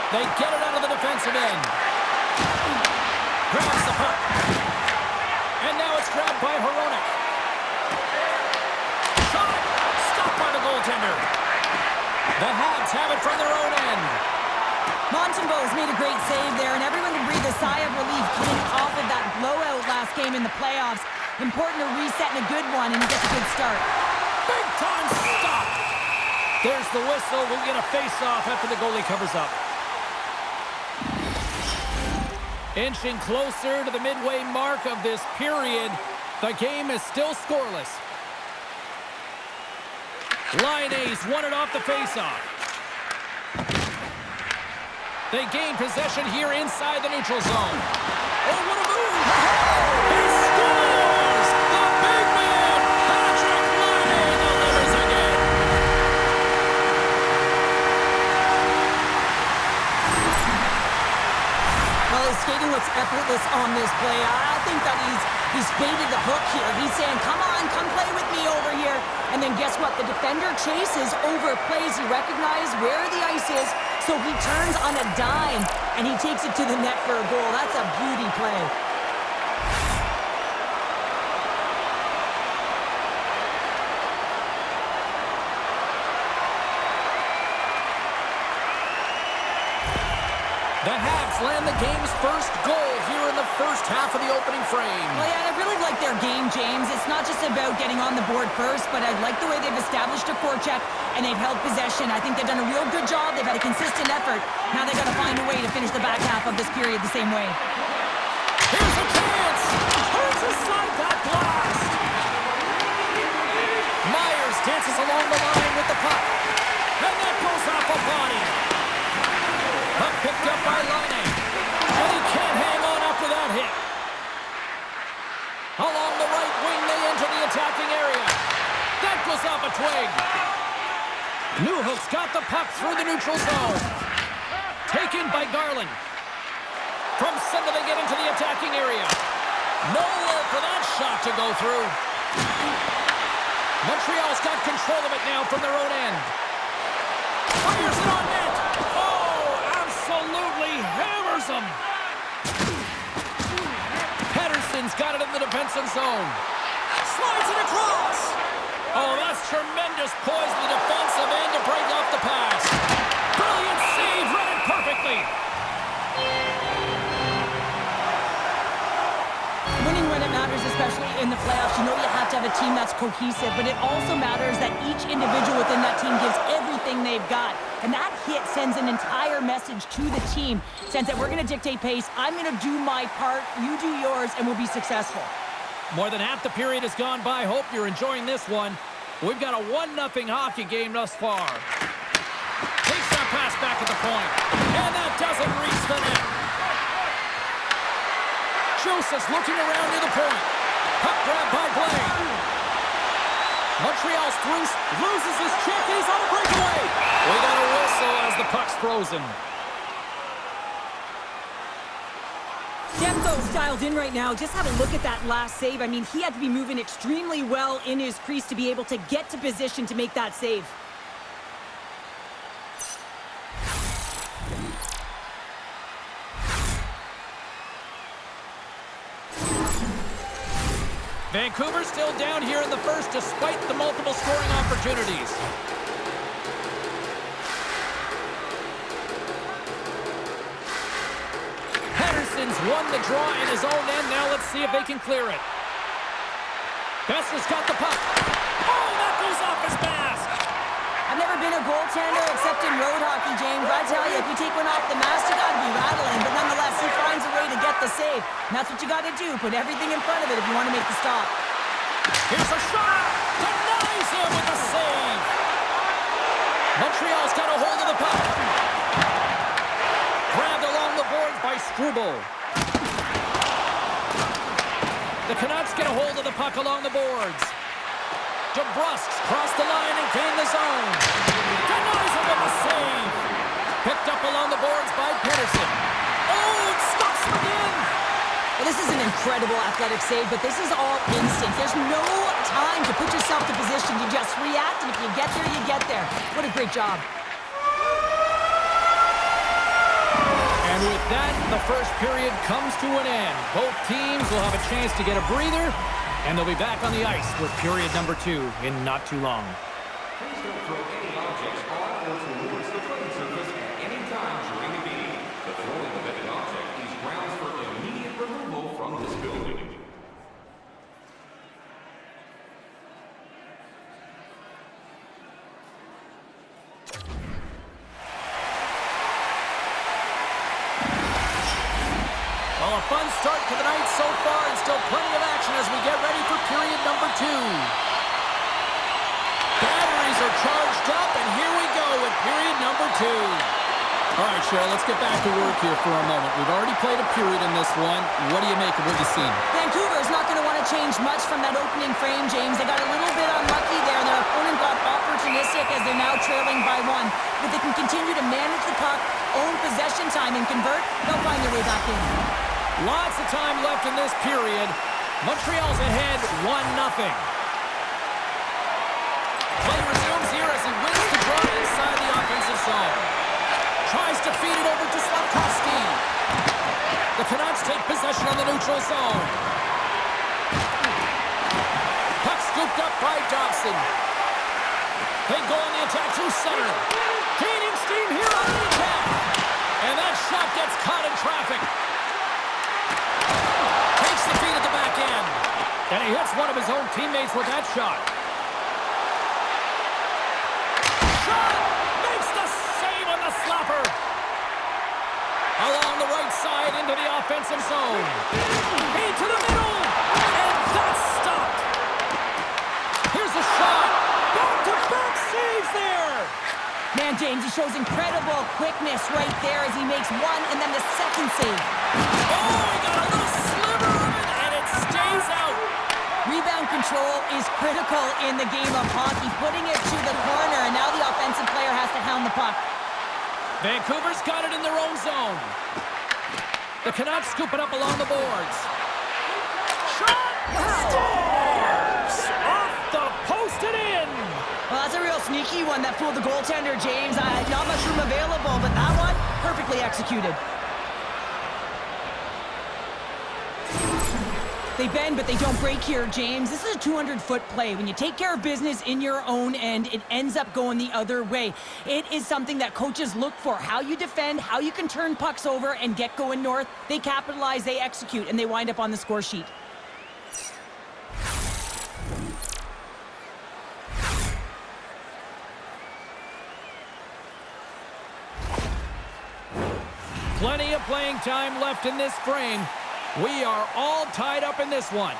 They get it out of the defensive end. Grabs the puck. And now it's grabbed by Hronek. Shot! Stopped by the goaltender. The Habs have it from their own end. Montembeault's made a great save there, and everyone can breathe a sigh of relief coming off of that blowout last game in the playoffs. Important to reset in a good one and get a good start. Big time stop! There's the whistle. We'll get a face-off after the goalie covers up. Inching closer to the midway mark of this period. The game is still scoreless. Lion A's won it off the face-off. They gain possession here inside the neutral zone. Oh, what a move! He scores! The big man, Patrick Laine, delivers again. Well, his skating looks effortless on this play. I think that he's baited the hook here. He's saying, come on, come play with me over here. And then guess what? The defender chases over plays. He recognizes where the ice is, so he turns on a dime, and he takes it to the net for a goal. That's a beauty play. The Habs land the game's first goal here in the first half of the opening frame. Well, yeah, I really like their game, James. It's not just about getting on the board first, but I like the way they've established a forecheck and they've held possession. I think they've done a real good job. They've had a consistent effort. Now they've got to find a way to finish the back half of this period the same way. Here's a chance! Hurts aside that blast! Myers dances along the line with the puck. And that goes off a body. Puck picked up by Laine. And he can't hang on after that hit. Along the right wing, they enter the attacking area. That goes off a twig. Newhook's got the puck through the neutral zone. Taken by Garland. From center, they get into the attacking area. No room for that shot to go through. Montreal's got control of it now from their own end. Fires it on net. Absolutely hammers him. Pettersson's got it in the defensive zone. Slides it across. Oh, that's tremendous poise in the defensive end to break off the pass. Brilliant save, read it perfectly. Winning when it matters, especially in the playoffs, you know you have to have a team that's cohesive, but it also matters that each individual within that team gives everything they've got. And that hit sends an entire message to the team, saying that we're going to dictate pace, I'm going to do my part, you do yours, and we'll be successful. More than half the period has gone by. Hope you're enjoying this one. We've got a 1-0 hockey game thus far. Takes that pass back at the point. And that doesn't reach the net. Joseph's looking around near the point. Puck grab by Blaine. Montreal's through, loses his check, and he's on a breakaway. We got a whistle as the puck's frozen. Demko's dialed in right now. Just have a look at that last save. I mean, he had to be moving extremely well in his crease to be able to get to position to make that save. Vancouver still down here in the first despite the multiple scoring opportunities. Pettersson's won the draw in his own end. Now let's see if they can clear it. Besser's got the puck. Oh, that goes off his mask. I've never been a goaltender except in road hockey, James. I tell you, if you take one off the mask, you got to be rattling. But nonetheless, he finds a way to get the save. And that's what you got to do. Put everything in front of it if you want to make the stop. Here's a shot. Denies him with the save. Montreal's got a hold of the puck. Grabbed along the boards by Struble. The Canucks get a hold of the puck along the boards. DeBrusk's crossed the line and gained the zone. Denies him with the save. Picked up along the boards by Pettersson. Oh, it stops him again. Well, this is an incredible athletic save, but this is all instinct. There's no time to put yourself to position. You just react, and if you get there, you get there. What a great job. And the first period comes to an end. Both teams will have a chance to get a breather, and they'll be back on the ice with period number 2 in not too long. Please don't throw any objects on or towards the playing surface at any time during the game. The throwing of any object is grounds for immediate removal from this building. Well, a fun start to the night so far, and still plenty of action as we get ready for period number 2. Batteries are charged up, and here we go with period number 2. All right, Cheryl, let's get back to work here for a moment. We've already played a period in this one. What do you make of what you've seen? Vancouver's not going to want to change much from that opening frame, James. They got a little bit unlucky there, and their opponent got opportunistic as they're now trailing by 1. But they can continue to manage the puck, own possession time, and convert. They'll find their way back in. Lots of time left in this period. Montreal's ahead 1-0. Play resumes here as he wins the draw inside the offensive zone. Tries to feed it over to Slavkovsky. The Canucks take possession on the neutral zone. Puck scooped up by Dobson. They go on the attack through center. Gaining steam here on the attack. And that shot gets caught in traffic. Takes the feed at the back end. And he hits one of his own teammates with that shot. Shot! Makes the save on the slapper. Along the right side into the offensive zone. Feed to the middle. And that's stopped. Here's a shot. Back-to-back saves there. Man, James, he shows incredible quickness right there as he makes one and then the second save. Oh, he got a little sliver of it, and it stays out. Rebound control is critical in the game of hockey, putting it to the corner, and now the offensive player has to hound the puck. Vancouver's got it in their own zone. The Canucks scoop it up along the boards. Shot! Scores! Off the post and in! Well, that's a real sneaky one that fooled the goaltender, James. Not much room available, but that one, perfectly executed. They bend, but they don't break here, James. This is a 200-foot play. When you take care of business in your own end, it ends up going the other way. It is something that coaches look for. How you defend, how you can turn pucks over and get going north. They capitalize, they execute, and they wind up on the score sheet. Plenty of playing time left in this frame. We are all tied up in this one.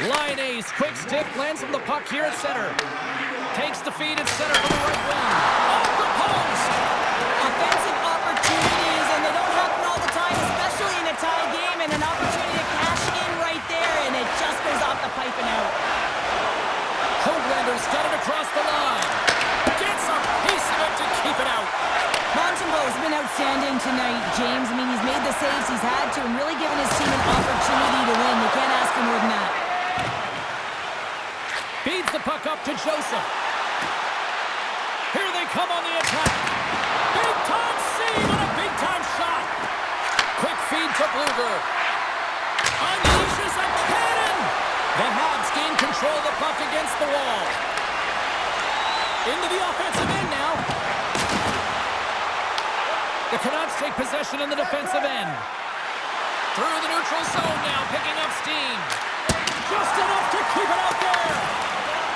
Line ace, quick stick, lands from the puck here at center. Takes the feed at center from the right wing. Off the post! Offensive opportunities, and they don't happen all the time, especially in a tie game, and an opportunity to cash in right there, and it just goes off the pipe and out. Hoaglander's got it across the line. Gets a piece of it to keep it out. Montembeau's been outstanding tonight, James. I mean, he's made the saves he's had to and really given his team an opportunity to win. You can't ask for more than that. Feeds the puck up to Joseph. Here they come on the attack. Big-time save and a big-time shot. Quick feed to Bluger. Unleashes a cannon. The Habs gain control of the puck against the wall. Into the offensive end now. The Canucks take possession in the defensive end. Through the neutral zone now, picking up steam. Just enough to keep it out there.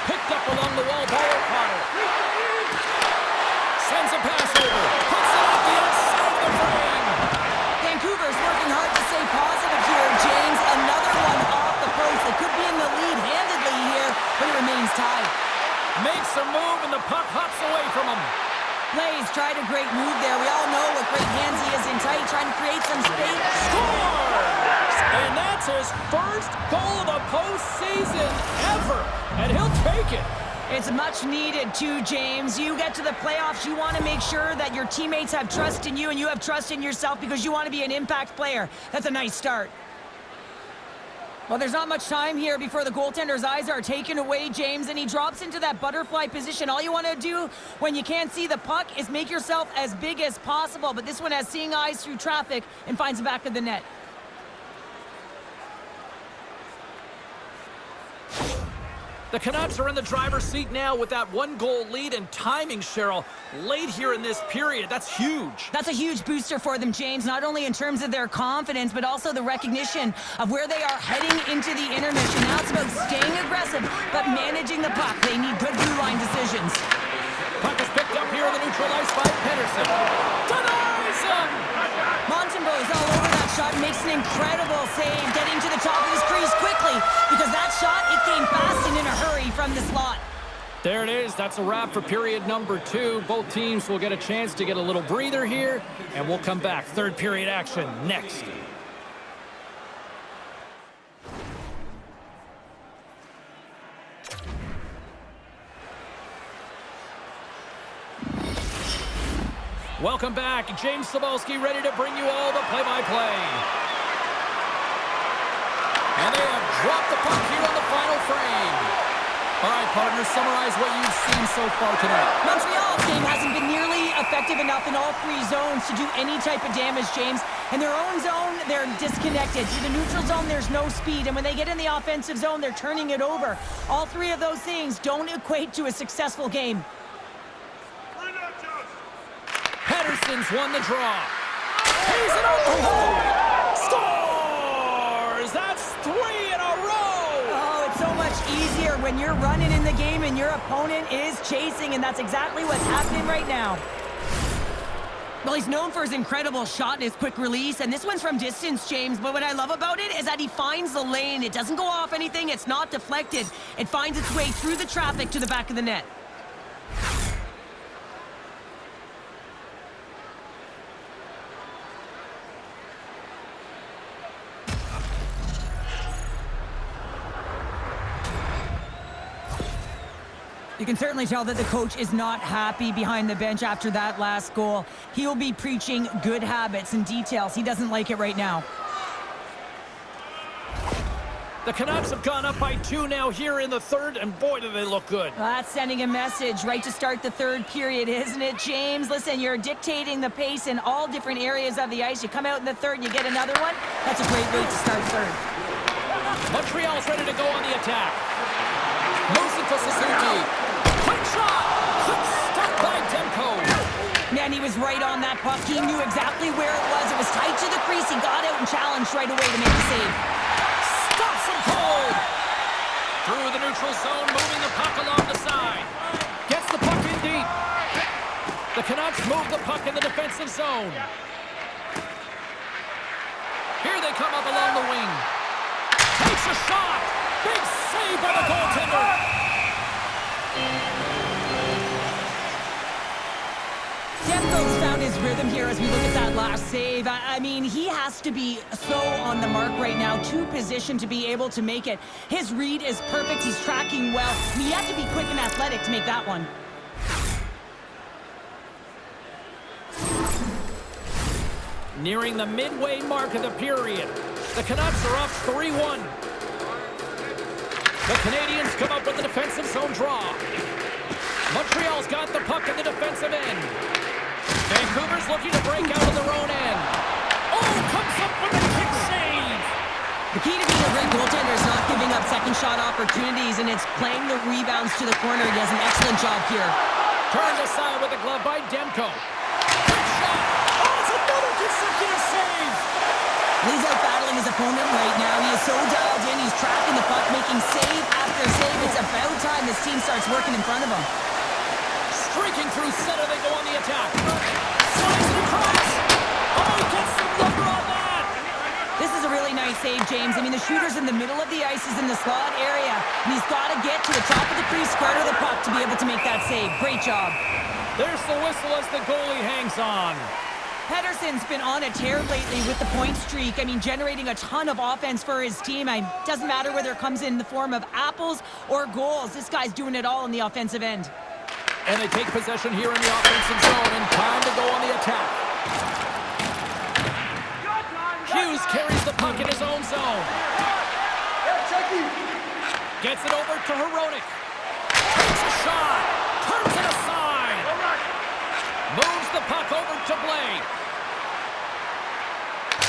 Picked up along the wall by O'Connor. Sends a pass over. Puts it off the outside of the frame. Vancouver's working hard to stay positive here, James. Another one off the post. They could be in the lead handedly here, but it remains tied. Makes a move, and the puck hops away from him. Plays, tried a great move there. We all know what great hands he is in tight, trying to create some space. Scores! And that's his first goal of the postseason ever, and he'll take it. It's much needed too, James. You get to the playoffs, you want to make sure that your teammates have trust in you and you have trust in yourself because you want to be an impact player. That's a nice start. Well, there's not much time here before the goaltender's eyes are taken away, James, and he drops into that butterfly position. All you want to do when you can't see the puck is make yourself as big as possible, but this one has seeing eyes through traffic and finds the back of the net. The Canucks are in the driver's seat now with that 1-goal lead, and timing, Cheryl, late here in this period. That's huge. That's a huge booster for them, James, not only in terms of their confidence, but also the recognition of where they are heading into the intermission. Now it's about staying aggressive, but managing the puck. They need good blue line decisions. Puck is picked up here in the neutral ice by Pedersen. Denies him! Montembeau is all over that shot and makes an incredible save, getting to the top of his crease quickly, because that shot, it came fast and in a hurry from the slot. There it is. That's a wrap for period number 2. Both teams will get a chance to get a little breather here, and we'll come back. Third period action next. Welcome back. James Cybulski ready to bring you all the play-by-play. And they have dropped the puck here on the final frame. All right, partners, summarize what you've seen so far tonight. Montreal's game hasn't been nearly effective enough in all 3 zones to do any type of damage, James. In their own zone, they're disconnected. Through the neutral zone, there's no speed. And when they get in the offensive zone, they're turning it over. All 3 of those things don't equate to a successful game. Pedersen's won the draw. He's it over. Scores! That's 3 in a row! Oh, it's so much easier when you're running in the game and your opponent is chasing, and that's exactly what's happening right now. Well, he's known for his incredible shot and his quick release, and this one's from distance, James, but what I love about it is that he finds the lane. It doesn't go off anything. It's not deflected. It finds its way through the traffic to the back of the net. You can certainly tell that the coach is not happy behind the bench after that last goal. He will be preaching good habits and details. He doesn't like it right now. The Canucks have gone up by 2 now here in the third, and boy, do they look good. Well, that's sending a message right to start the third period, isn't it, James? Listen, you're dictating the pace in all different areas of the ice. You come out in the third and you get another one. That's a great way to start third. Montreal's ready to go on the attack. Moves it to Suzuki. Quick shot! Stopped by Demko. Man, he was right on that puck. He knew exactly where it was. It was tight to the crease. He got out and challenged right away to make the save. Stops him cold. Through the neutral zone, moving the puck along the side. Gets the puck in deep. The Canucks move the puck in the defensive zone. Here they come up along the wing. Takes a shot. Big save by the goaltender. Demko's found his rhythm here as we look at that last save. I mean, he has to be so on the mark right now, to position to be able to make it. His read is perfect. He's tracking well. He had to be quick and athletic to make that one. Nearing the midway mark of the period. The Canucks are up 3-1. The Canadians come up with the defensive zone draw. Montreal's got the puck in the defensive end. Vancouver's looking to break out of their own end. Oh, comes up with a kick save. The key to being a great goaltender is not giving up second shot opportunities, and it's playing the rebounds to the corner. He does an excellent job here. Turned aside with the glove by Demko. Quick shot. Oh, it's another consecutive save. He's out battling his opponent right now. He is so dialed in. He's tracking the puck, making save after save. It's about time this team starts working in front of him. Streaking through center, they go on the attack. Slides it across. Oh, he gets the number on that. This is a really nice save, James. I mean, the shooter's in the middle of the ice. He's in the slot area, and he's got to get to the top of the crease, square to the puck to be able to make that save. Great job. There's the whistle as the goalie hangs on. Pedersen's been on a tear lately with the point streak. I mean, generating a ton of offense for his team. It doesn't matter whether it comes in the form of apples or goals. This guy's doing it all on the offensive end. And they take possession here in the offensive zone, and time to go on the attack. Hughes carries the puck in his own zone. Gets it over to Hronek. Takes a shot. Turns it aside. Moves the puck over to Blake.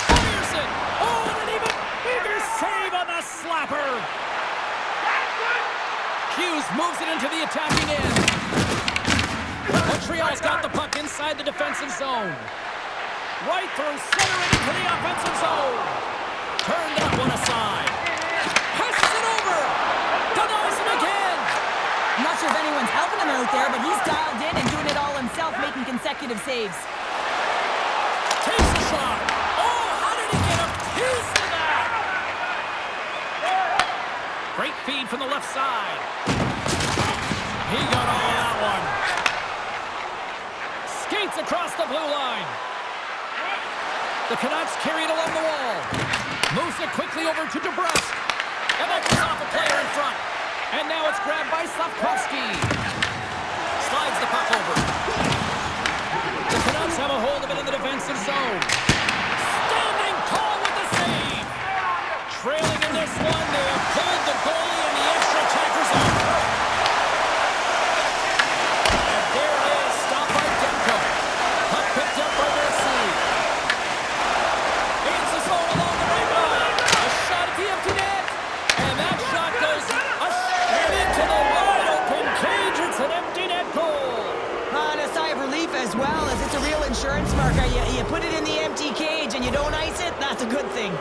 Fires it. Oh, and an even bigger save on the slapper. Hughes moves it into the attacking end. Montreal's got the puck inside the defensive zone. Right through center and into the offensive zone. Turn that one aside. Passes it over. Denies him again. I'm not sure if anyone's helping him out there, but he's dialed in and doing it all himself, making consecutive saves. Takes a shot. Oh, how did he get a piece of that? Great feed from the left side. He got all of that one. Skates across the blue line. The Canucks carry it along the wall. Moves it quickly over to DeBrusk. And that goes off a player in front. And now it's grabbed by Slavkovsky. Slides the puck over. The Canucks have a hold of it in the defensive zone. Standing tall with the save. Trailing in this one, they have pulled the goalie and the extra attackers out. And there it is, stopped by Demko. Puck picked up by Mercy. It's a zone along the right line. A shot at the empty net. And that shot goes straight into the wide open cage. It's an empty net goal. And a sigh of relief as well, as it's a real insurance marker. You put it in the empty cage and you don't ice it, that's a good thing.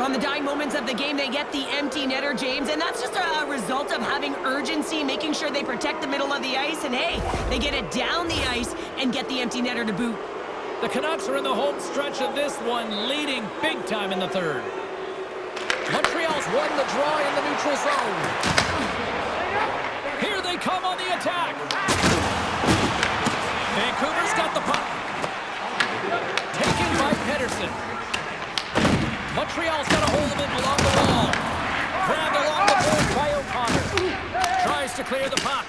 On the dying moments of the game, they get the empty netter, James, and that's just a result of having urgency, making sure they protect the middle of the ice, and hey, they get it down the ice and get the empty netter to boot. The Canucks are in the home stretch of this one, leading big time in the third. Montreal's won the draw in the neutral zone. Here they come on the attack. Vancouver's got the puck. Taken by Pedersen. Montreal's got a hold of it along the wall. Grabbed along the board by O'Connor. Tries to clear the puck.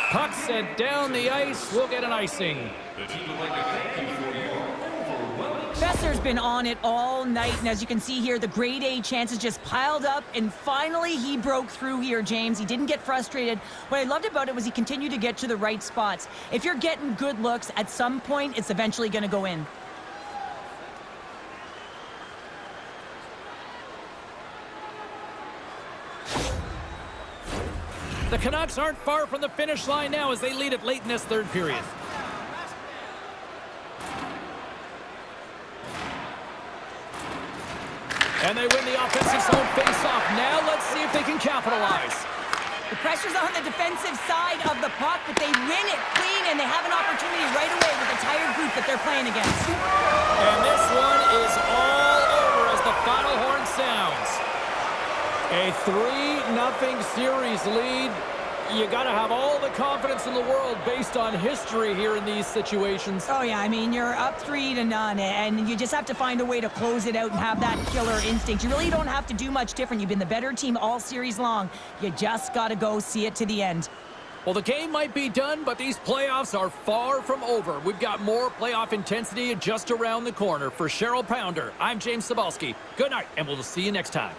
Puck sent down the ice. We'll get an icing. The team would like to thank you for your overwhelming... Besser's been on it all night, and as you can see here, the grade A chances just piled up, and finally he broke through here, James. He didn't get frustrated. What I loved about it was he continued to get to the right spots. If you're getting good looks, at some point, it's eventually going to go in. The Canucks aren't far from the finish line now as they lead it late in this third period. And they win the offensive zone face-off. Now let's see if they can capitalize. The pressure's on the defensive side of the puck, but they win it clean, and they have an opportunity right away with the tired group that they're playing against. And this one is all over as the final horn sounds. A 3-0 series lead. You got to have all the confidence in the world based on history here in these situations. Oh, yeah, I mean, you're up 3-0, and you just have to find a way to close it out and have that killer instinct. You really don't have to do much different. You've been the better team all series long. You just got to go see it to the end. Well, the game might be done, but these playoffs are far from over. We've got more playoff intensity just around the corner. For Cheryl Pounder, I'm James Cybulski. Good night, and we'll see you next time.